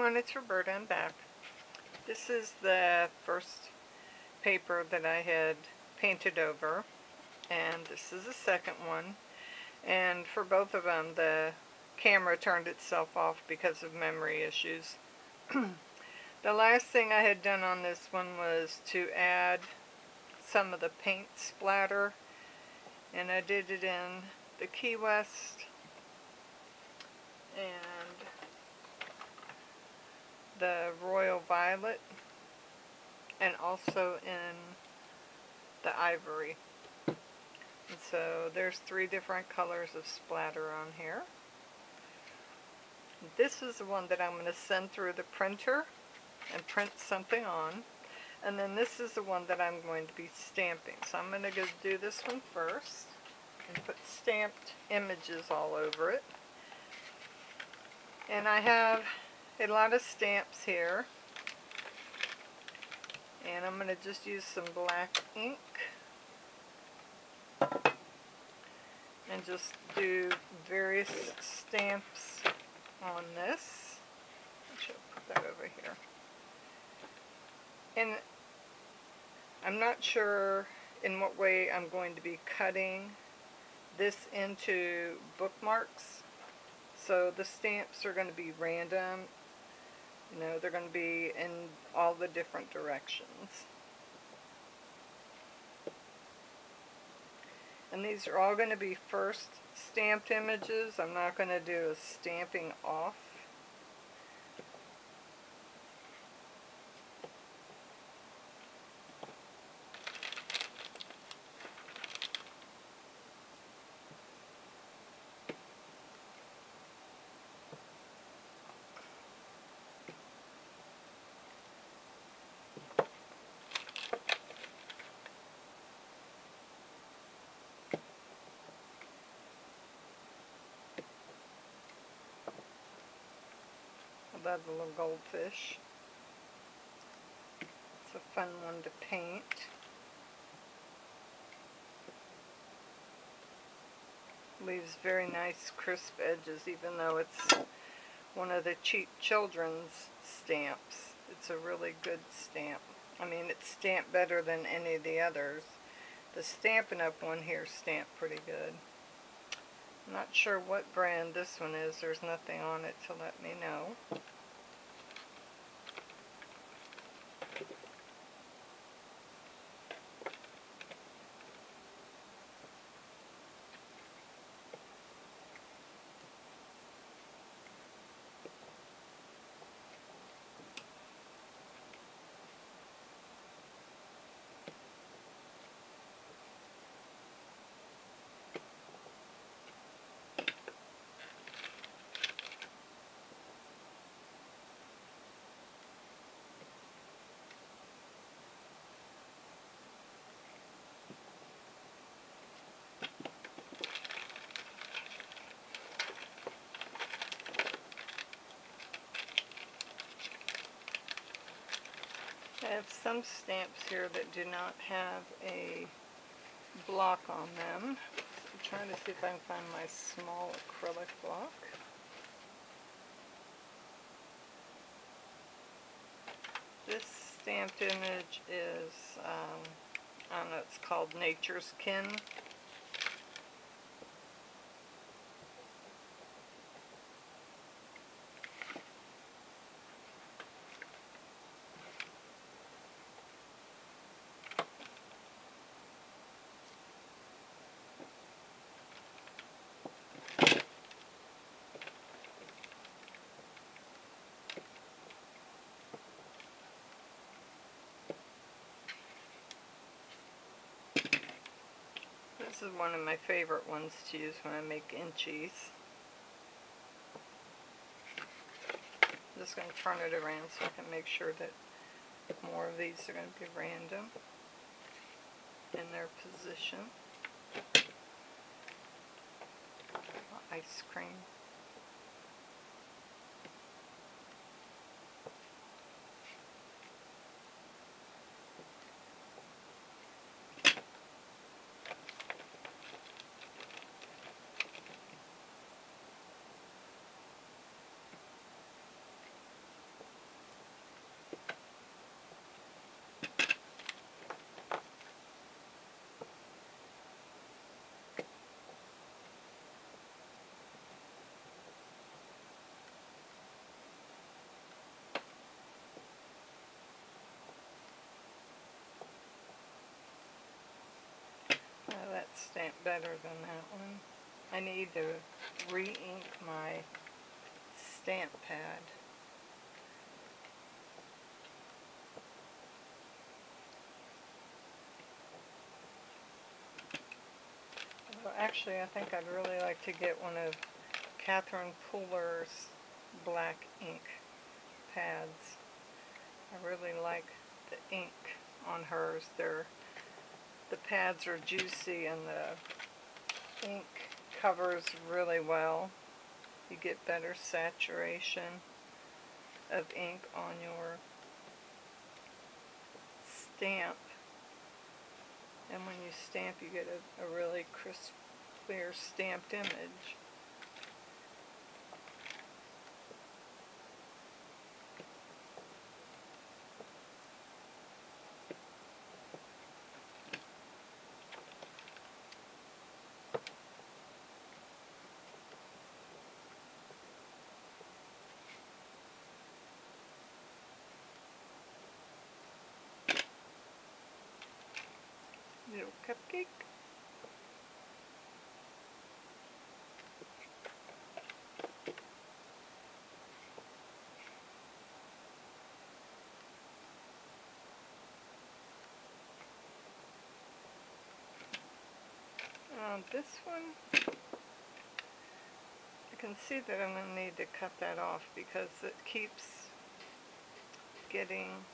everyone, it's Roberta. I'm back. This is the first paper that I had painted over, and this is the second one. And for both of them, the camera turned itself off because of memory issues. The last thing I had done on this one was to add some of the paint splatter, and I did it in the Key West and the Royal Violet, and also in the Ivory. And so there's 3 different colors of splatter on here. This is the one that I'm going to send through the printer and print something on. And then this is the one that I'm going to be stamping. So I'm going to go do this one first and put stamped images all over it. And I have a lot of stamps here. And I'm going to just use some black ink and just do various stamps on this. I should put that over here. And I'm not sure in what way I'm going to be cutting this into bookmarks. So the stamps are going to be random. You know, they're going to be in all the different directions. And these are all going to be first stamped images. I'm not going to do a stamping off. I love the little goldfish. It's a fun one to paint. Leaves very nice crisp edges, even though it's one of the cheap children's stamps. It's a really good stamp. I mean, it's stamped better than any of the others. The Stampin' Up! One here is stamped pretty good. I'm not sure what brand this one is. There's nothing on it to let me know. I have some stamps here that do not have a block on them. I'm trying to see if I can find my small acrylic block. This stamped image is, I don't know, it's called Nature's Kin. This is one of my favorite ones to use when I make inchies. I'm just going to turn it around so I can make sure that more of these are going to be random in their position. Ice cream. stamped better than that one. I need to re-ink my stamp pad. Well, actually, I think I'd really like to get one of Catherine Pooler's black ink pads. I really like the ink on hers. The pads are juicy and the ink covers really well. You get better saturation of ink on your stamp. And when you stamp, you get a really crisp, clear stamped image. Little cupcake. This one, I can see that I'm going to need to cut that off because it keeps getting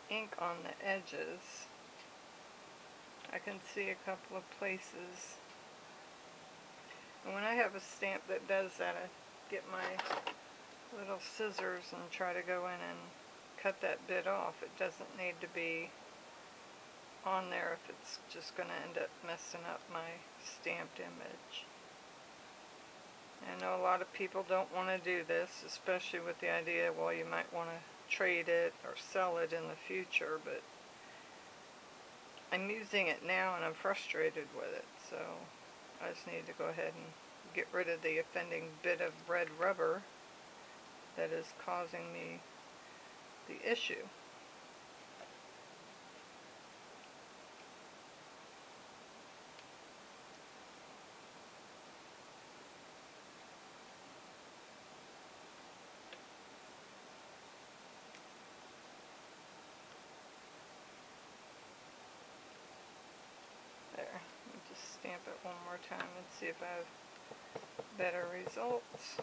ink on the edges. I can see a couple of places. And when I have a stamp that does that, I get my little scissors and try to go in and cut that bit off. It doesn't need to be on there if it's just going to end up messing up my stamped image. I know a lot of people don't want to do this, especially with the idea, well, you might want to trade it or sell it in the future, but I'm using it now and I'm frustrated with it, so I just need to go ahead and get rid of the offending bit of red rubber that is causing me the issue. There, let me just stamp it one more time and see if I have better results.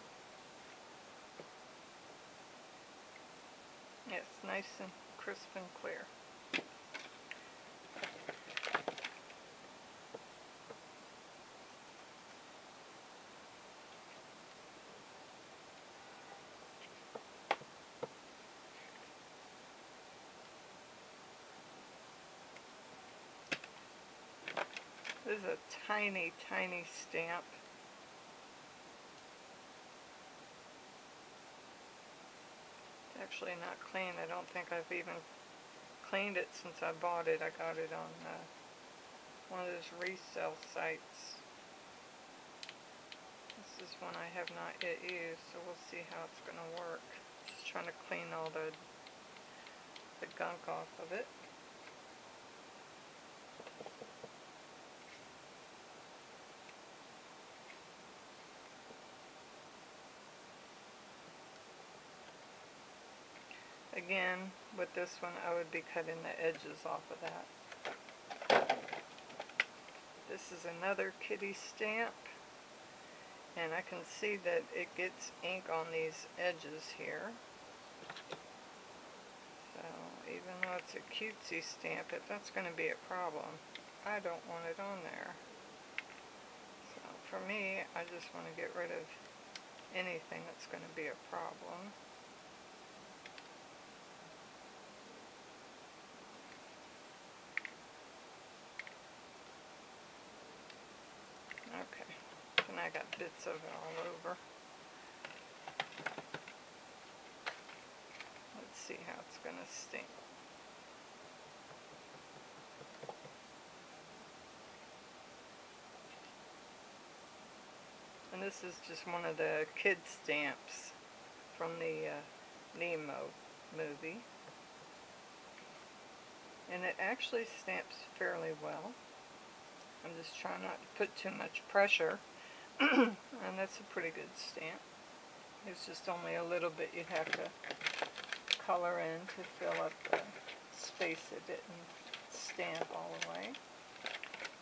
Yes, nice and crisp and clear. This is a tiny, tiny stamp. It's actually not clean. I don't think I've even cleaned it since I bought it. I got it on one of those resale sites. This is one I have not yet used, so we'll see how it's going to work. Just trying to clean all the gunk off of it. Again, with this one, I would be cutting the edges off of that. This is another kitty stamp, and I can see that it gets ink on these edges here. So, even though it's a cutesy stamp, if that's going to be a problem, I don't want it on there. So, for me, I just want to get rid of anything that's going to be a problem. Okay, and I got bits of it all over. Let's see how it's going to stamp. And this is just one of the kid stamps from the Nemo movie. And it actually stamps fairly well. I'm just trying not to put too much pressure. And that's a pretty good stamp. It's just only a little bit you'd have to color in to fill up the space it didn't stamp all the way.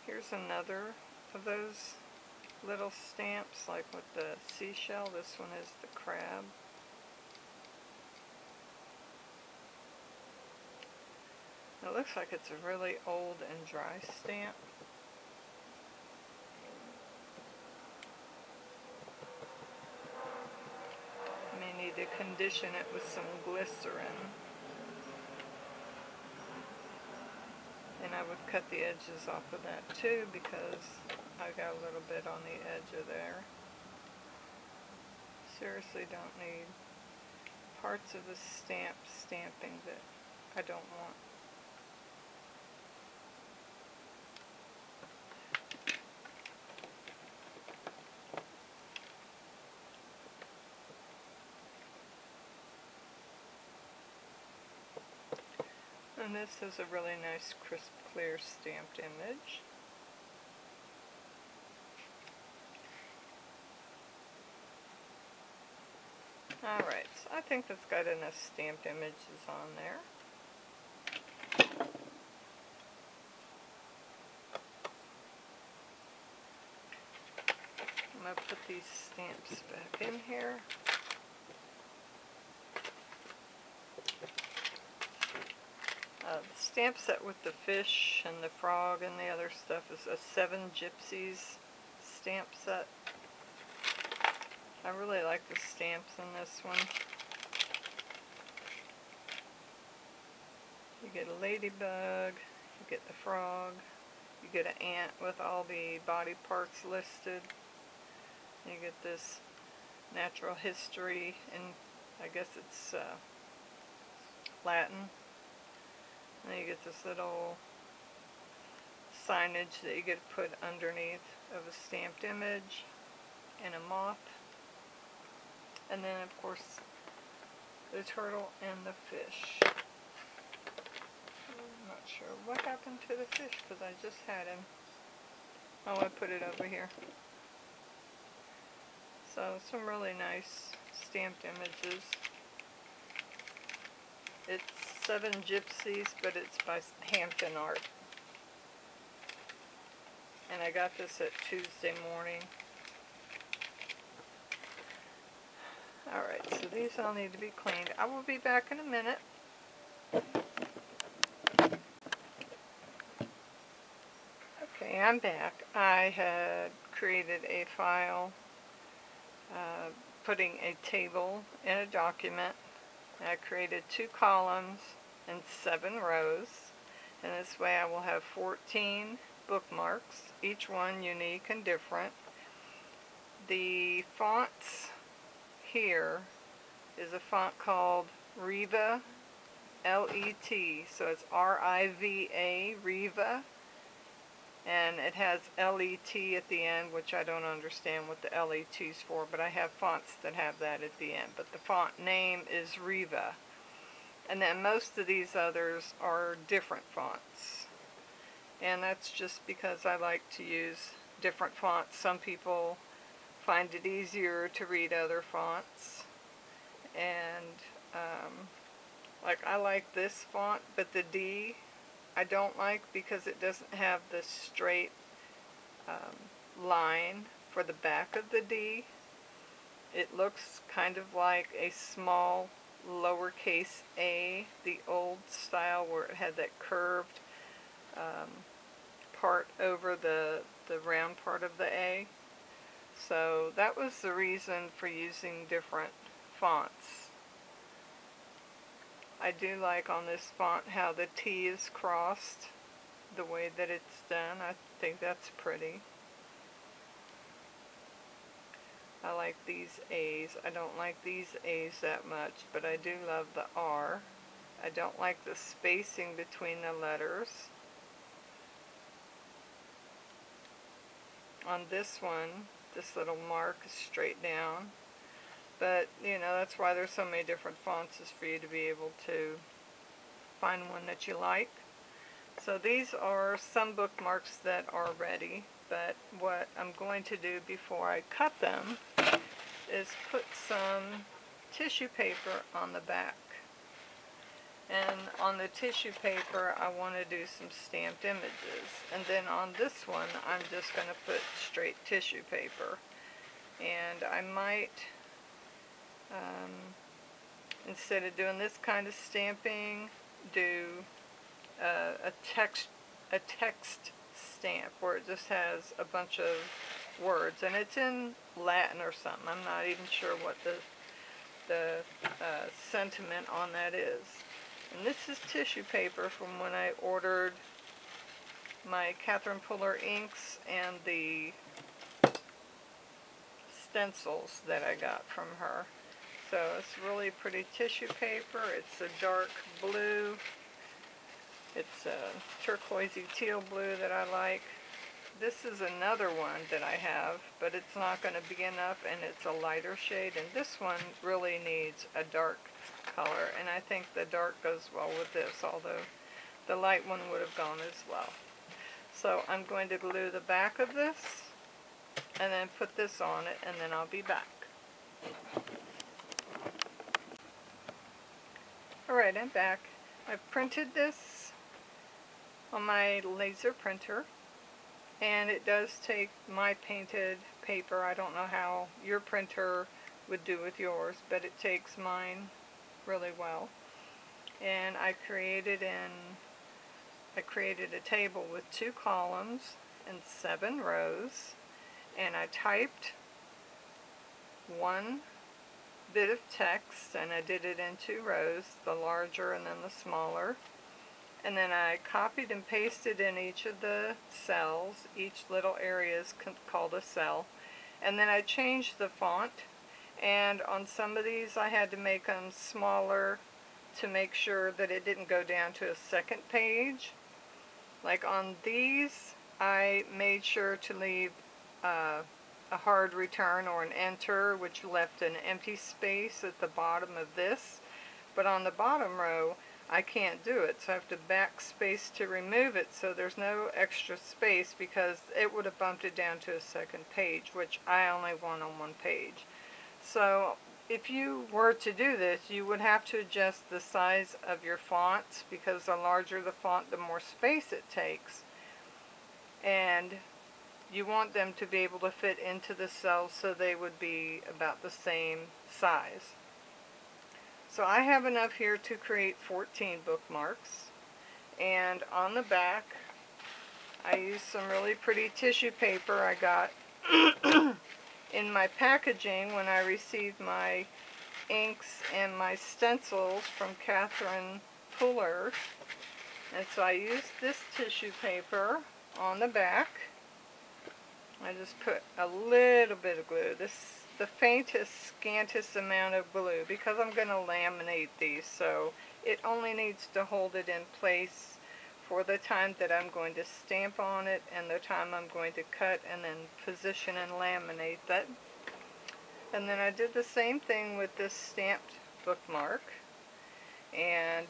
Here's another of those little stamps, like with the seashell. This one is the crab. It looks like it's a really old and dry stamp. May need to condition it with some glycerin. And I would cut the edges off of that too, because I got a little bit on the edge of there. Seriously don't need parts of the stamp stamping that I don't want. And this is a really nice, crisp, clear stamped image. Alright, so I think that's got enough stamped images on there. I'm going to put these stamps back in here. The stamp set with the fish and the frog and the other stuff is a 7 Gypsies stamp set. I really like the stamps in this one. You get a ladybug, you get the frog, you get an ant with all the body parts listed. You get this natural history, and I guess it's Latin. And you get this little signage that you get to put underneath of a stamped image and a moth. And then of course the turtle and the fish. I'm not sure what happened to the fish because I just had him. Oh, I put it over here. So some really nice stamped images. It's 7 Gypsies, but it's by Hampton Art. And I got this at Tuesday morning. Alright, so these all need to be cleaned. I will be back in a minute. Okay, I'm back. I had created a file putting a table in a document. I created 2 columns and 7 rows, and this way I will have 14 bookmarks, each one unique and different. The fonts here is a font called Riva, L-E-T, so it's R-I-V-A, Riva, and it has L-E-T at the end, which I don't understand what the L-E-T is for, but I have fonts that have that at the end. But the font name is Riva. And then most of these others are different fonts. And that's just because I like to use different fonts. Some people find it easier to read other fonts. And like I like this font, but the D I don't like because it doesn't have the straight line for the back of the D. It looks kind of like a small lowercase a, the old style where it had that curved part over the round part of the A. So that was the reason for using different fonts. I do like on this font how the T is crossed, the way that it's done. I think that's pretty. I like these A's. I don't like these A's that much, but I do love the R. I don't like the spacing between the letters. On this one, this little mark is straight down. But, you know, that's why there's so many different fonts, is for you to be able to find one that you like. So these are some bookmarks that are ready, but what I'm going to do before I cut them is put some tissue paper on the back. And on the tissue paper I want to do some stamped images. And then on this one I'm just going to put straight tissue paper. And I might, instead of doing this kind of stamping, do a text stamp where it just has a bunch of words, and it's in Latin or something. I'm not even sure what the sentiment on that is. And this is tissue paper from when I ordered my Catherine Puller inks and the stencils that I got from her. So it's really pretty tissue paper. It's a dark blue. It's a turquoisey teal blue that I like. This is another one that I have, but it's not going to be enough, and it's a lighter shade. And this one really needs a dark color, and I think the dark goes well with this, although the light one would have gone as well. So I'm going to glue the back of this, and then put this on it, and then I'll be back. Alright, I'm back. I've printed this on my laser printer, and it does take my painted paper. I don't know how your printer would do with yours, but it takes mine really well. And I created a table with 2 columns and 7 rows, and I typed one bit of text, and I did it in 2 rows, the larger and then the smaller. And then I copied and pasted in each of the cells. Each little area is called a cell. And then I changed the font, and on some of these I had to make them smaller to make sure that it didn't go down to a second page. Like on these, I made sure to leave a hard return or an enter, which left an empty space at the bottom of this. But on the bottom row, I can't do it, so I have to backspace to remove it, so there's no extra space, because it would have bumped it down to a second page, which I only want on 1 page. So if you were to do this, you would have to adjust the size of your fonts, because the larger the font, the more space it takes. And you want them to be able to fit into the cells, so they would be about the same size. So I have enough here to create 14 bookmarks. And on the back, I used some really pretty tissue paper I got in my packaging when I received my inks and my stencils from Catherine Puller. And so I used this tissue paper on the back. I just put a little bit of glue, the faintest, scantest amount of glue, because I'm going to laminate these, so it only needs to hold it in place for the time that I'm going to stamp on it and the time I'm going to cut and then position and laminate that. And then I did the same thing with this stamped bookmark. And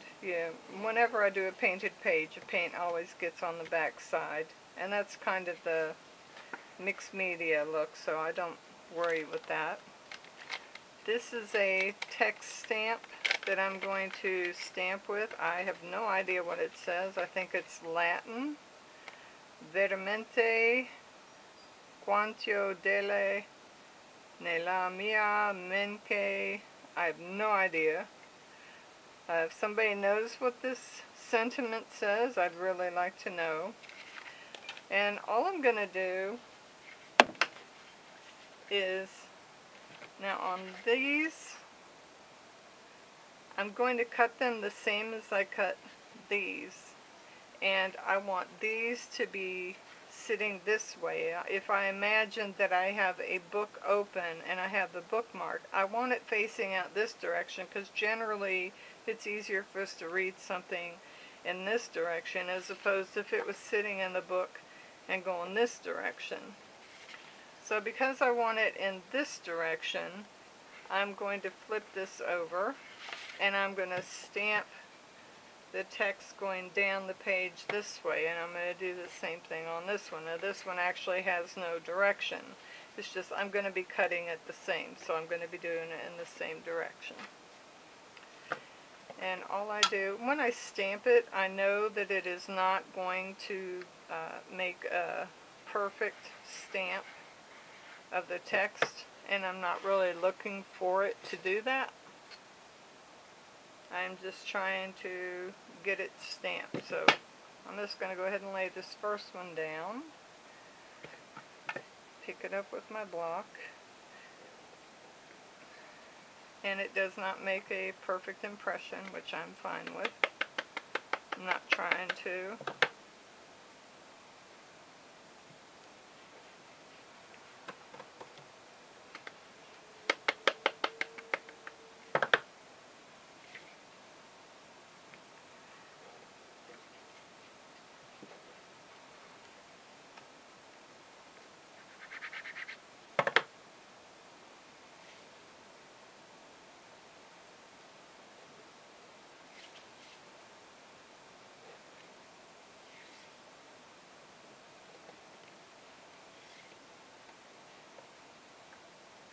whenever I do a painted page, the paint always gets on the back side, and that's kind of the mixed media look, so I don't worry with that. This is a text stamp that I'm going to stamp with. I have no idea what it says. I think it's Latin. Veramente quantio delle nella mia mente. I have no idea. If somebody knows what this sentiment says, I'd really like to know. And all I'm going to do is, now on these, I'm going to cut them the same as I cut these, and I want these to be sitting this way. If I imagine that I have a book open and I have the bookmark, I want it facing out this direction, because generally it's easier for us to read something in this direction as opposed to if it was sitting in the book and going this direction. So because I want it in this direction, I'm going to flip this over, and I'm going to stamp the text going down the page this way, and I'm going to do the same thing on this one. Now this one actually has no direction. It's just I'm going to be cutting it the same, so I'm going to be doing it in the same direction. And all I do, when I stamp it, I know that it is not going to make a perfect stamp of the text, and I'm not really looking for it to do that. I'm just trying to get it stamped. So I'm just going to go ahead and lay this first one down, pick it up with my block, and it does not make a perfect impression, which I'm fine with. I'm not trying to.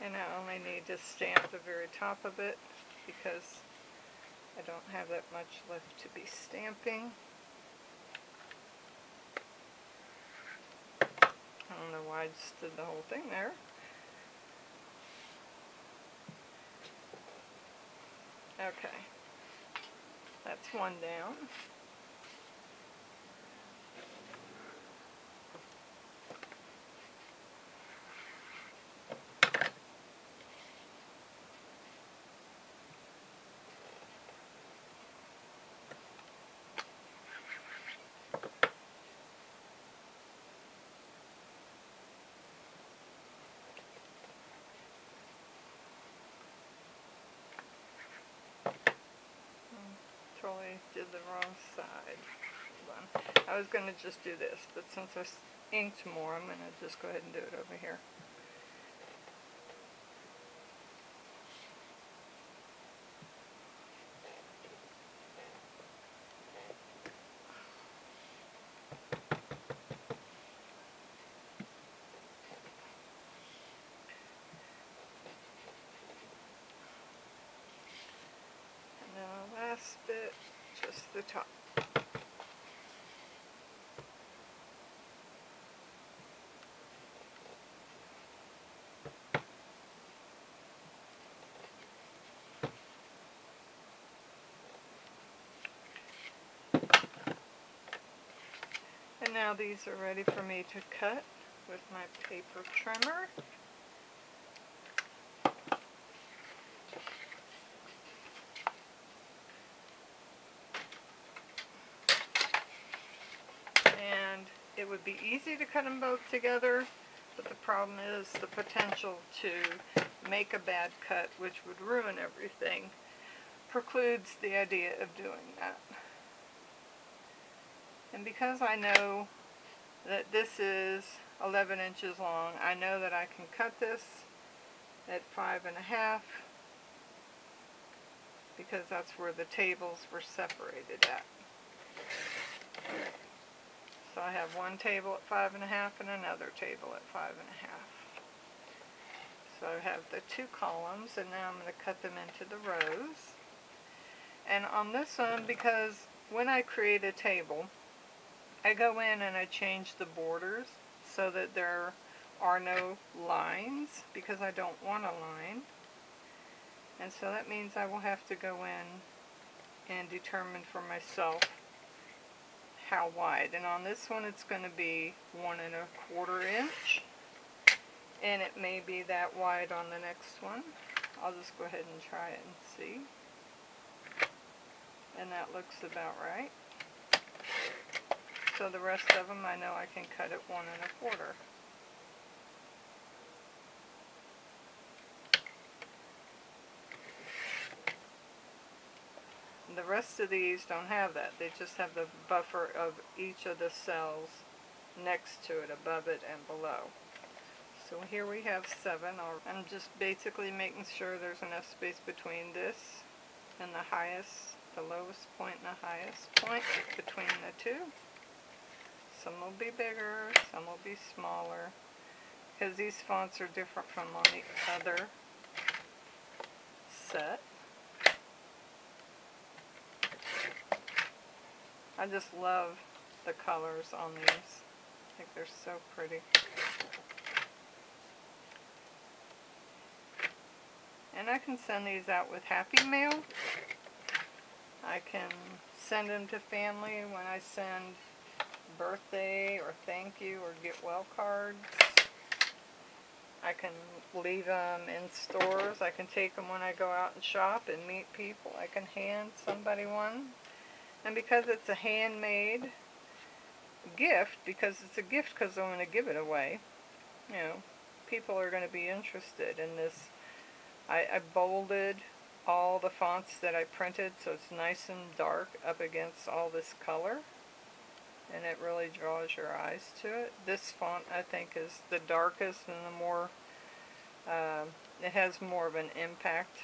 And I only need to stamp the very top of it because I don't have that much left to be stamping. I don't know why I just did the whole thing there. Okay, that's one down. Totally did the wrong side. Hold on. I was going to just do this, but since I inked more, I'm going to just go ahead and do it over here. And then the last bit, just the top. And now these are ready for me to cut with my paper trimmer. And it would be easy to cut them both together, but the problem is the potential to make a bad cut, which would ruin everything, precludes the idea of doing that. And because I know that this is 11 inches long, I know that I can cut this at 5.5 because that's where the tables were separated at. So I have one table at 5.5 and another table at 5.5. So I have the two columns, and now I'm going to cut them into the rows. And on this one, because when I create a table, I go in and I change the borders so that there are no lines, because I don't want a line. And so that means I will have to go in and determine for myself how wide. And on this one it's going to be 1.25 inch. And it may be that wide on the next one. I'll just go ahead and try it and see. And that looks about right. So the rest of them I know I can cut at 1.25. The rest of these don't have that. They just have the buffer of each of the cells next to it, above it and below. So here we have 7. I'm just basically making sure there's enough space between this and the highest the lowest point and the highest point between the two. Some will be bigger, some will be smaller, because these fonts are different from on the other set. I just love the colors on these. I think they're so pretty. And I can send these out with Happy Mail. I can send them to family when I send birthday or thank you or get well cards. I can leave them in stores. I can take them when I go out and shop and meet people. I can hand somebody one. And because it's a handmade gift, because it's a gift because I'm going to give it away, you know, people are going to be interested in this. I bolded all the fonts that I printed so it's nice and dark up against all this color, and it really draws your eyes to it. This font I think is the darkest and the more it has more of an impact,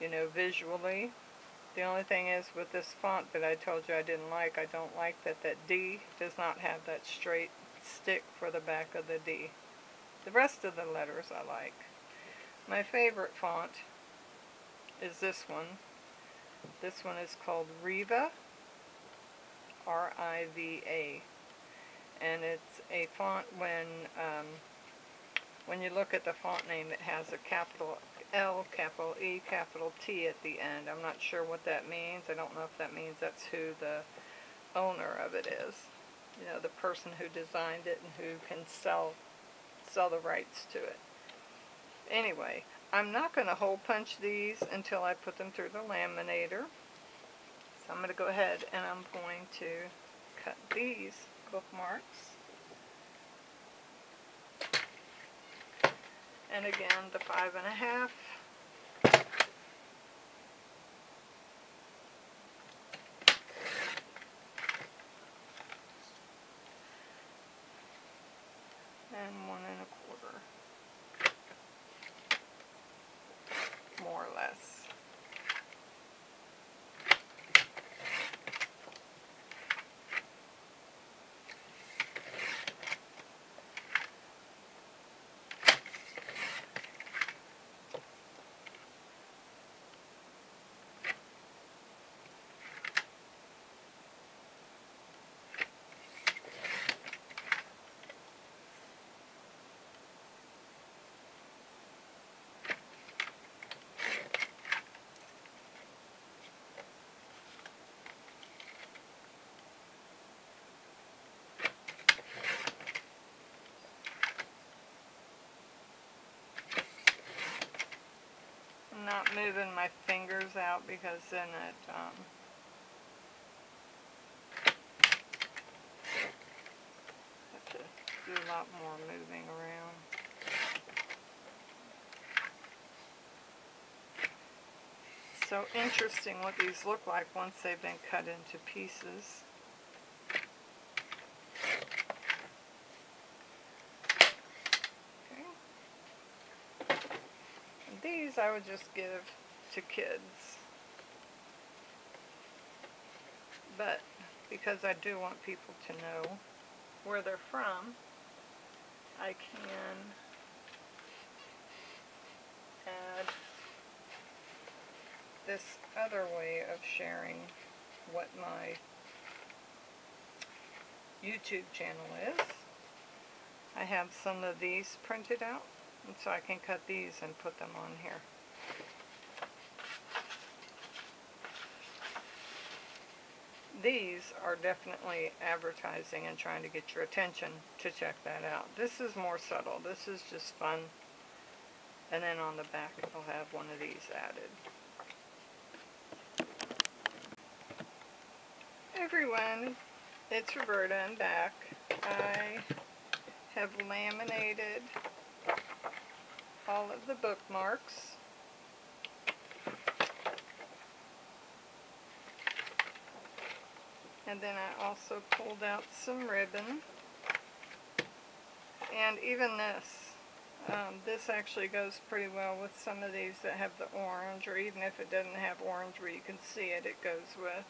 you know, visually. The only thing is with this font that I told you I didn't like, I don't like that D does not have that straight stick for the back of the D. The rest of the letters I like. My favorite font is this one. This one is called Riva, R-I-V-A. And it's a font when you look at the font name, it has a capital L, capital E, capital T at the end. I'm not sure what that means. I don't know if that means that's who the owner of it is. You know, the person who designed it and who can sell the rights to it. Anyway, I'm not going to hole punch these until I put them through the laminator. So I'm going to go ahead and I'm going to cut these bookmarks. And again, the 5.5. And 1.25. More or less. I'm not moving my fingers out because then it have to do a lot more moving around. So interesting what these look like once they've been cut into pieces. These I would just give to kids, but because I do want people to know where they're from, I can add this other way of sharing what my YouTube channel is. I have some of these printed out, and so I can cut these and put them on here. These are definitely advertising and trying to get your attention to check that out. This is more subtle. This is just fun. And then on the back it'll have one of these added. Hey everyone, it's Roberta. I'm back. I have laminated all of the bookmarks. And then I also pulled out some ribbon. And even this, This actually goes pretty well with some of these that have the orange, or even if it doesn't have orange where you can see it, it goes with.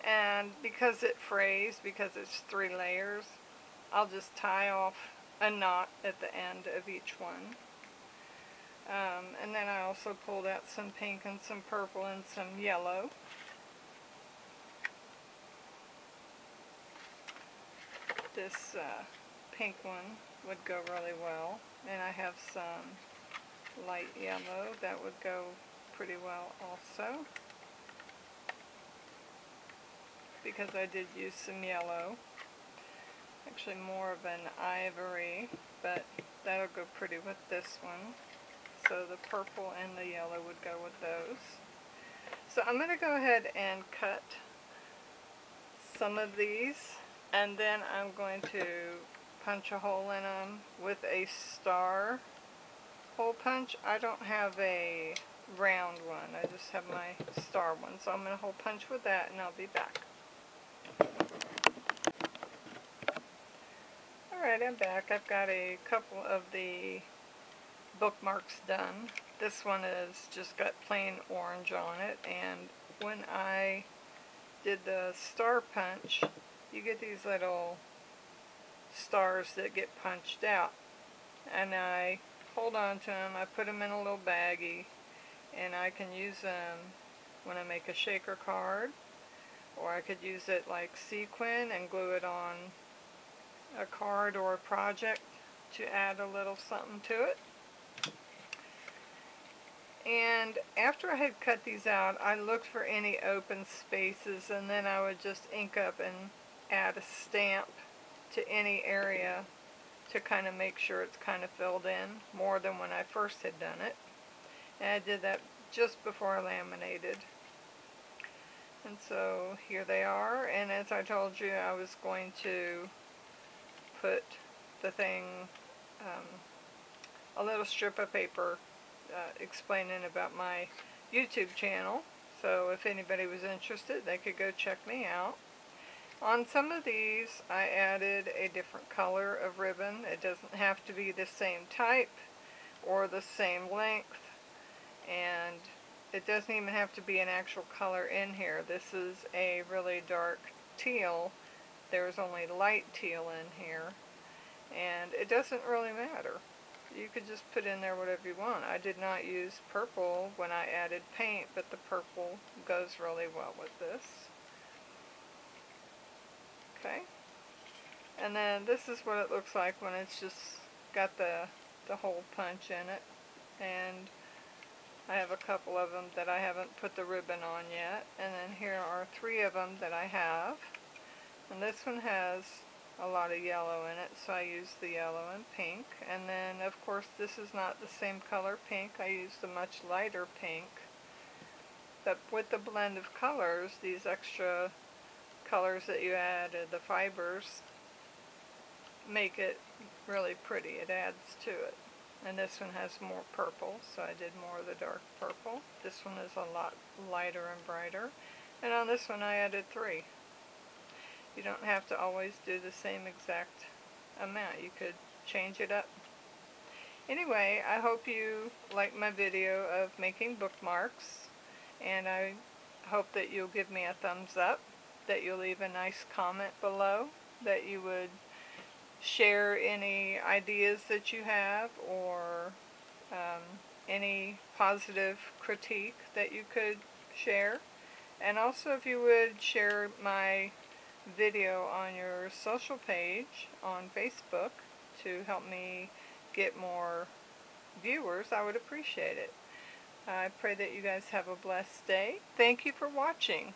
And because it frays, because it's 3 layers, I'll just tie off a knot at the end of each one. And then I also pulled out some pink and some purple and some yellow. This pink one would go really well, and I have some light yellow that would go pretty well also, because I did use some yellow, actually more of an ivory, but that'll go pretty with this one. So the purple and the yellow would go with those. So I'm going to go ahead and cut some of these, and then I'm going to punch a hole in them with a star hole punch. I don't have a round one, I just have my star one. So I'm going to hole punch with that, and I'll be back. Alright, I'm back. I've got a couple of the bookmarks done. This one is just got plain orange on it, and when I did the star punch, you get these little stars that get punched out, and I hold on to them. I put them in a little baggie, and I can use them when I make a shaker card, or I could use it like sequin and glue it on a card or a project to add a little something to it. And after I had cut these out, I looked for any open spaces, and then I would just ink up and add a stamp to any area to kind of make sure it's kind of filled in more than when I first had done it. And I did that just before I laminated. And so here they are, and as I told you, I was going to put the thing, a little strip of paper explaining about my YouTube channel, so if anybody was interested, they could go check me out. On some of these, I added a different color of ribbon. It doesn't have to be the same type or the same length, and it doesn't even have to be an actual color in here. This is a really dark teal. There's only light teal in here, and it doesn't really matter. You could just put in there whatever you want. I did not use purple when I added paint, but the purple goes really well with this. Okay. And then this is what it looks like when it's just got the hole punch in it. And I have a couple of them that I haven't put the ribbon on yet. And then here are 3 of them that I have. And this one has a lot of yellow in it, so I used the yellow and pink. And then of course this is not the same color pink. I used a much lighter pink. But with the blend of colors, these extra colors that you add, the fibers, make it really pretty. It adds to it. And this one has more purple, so I did more of the dark purple. This one is a lot lighter and brighter. And on this one I added 3. You don't have to always do the same exact amount. You could change it up. Anyway, I hope you like my video of making bookmarks, and I hope that you'll give me a thumbs up, that you'll leave a nice comment below, that you would share any ideas that you have, or any positive critique that you could share. And also if you would share my video on your social page on Facebook to help me get more viewers, I would appreciate it. I pray that you guys have a blessed day. Thank you for watching.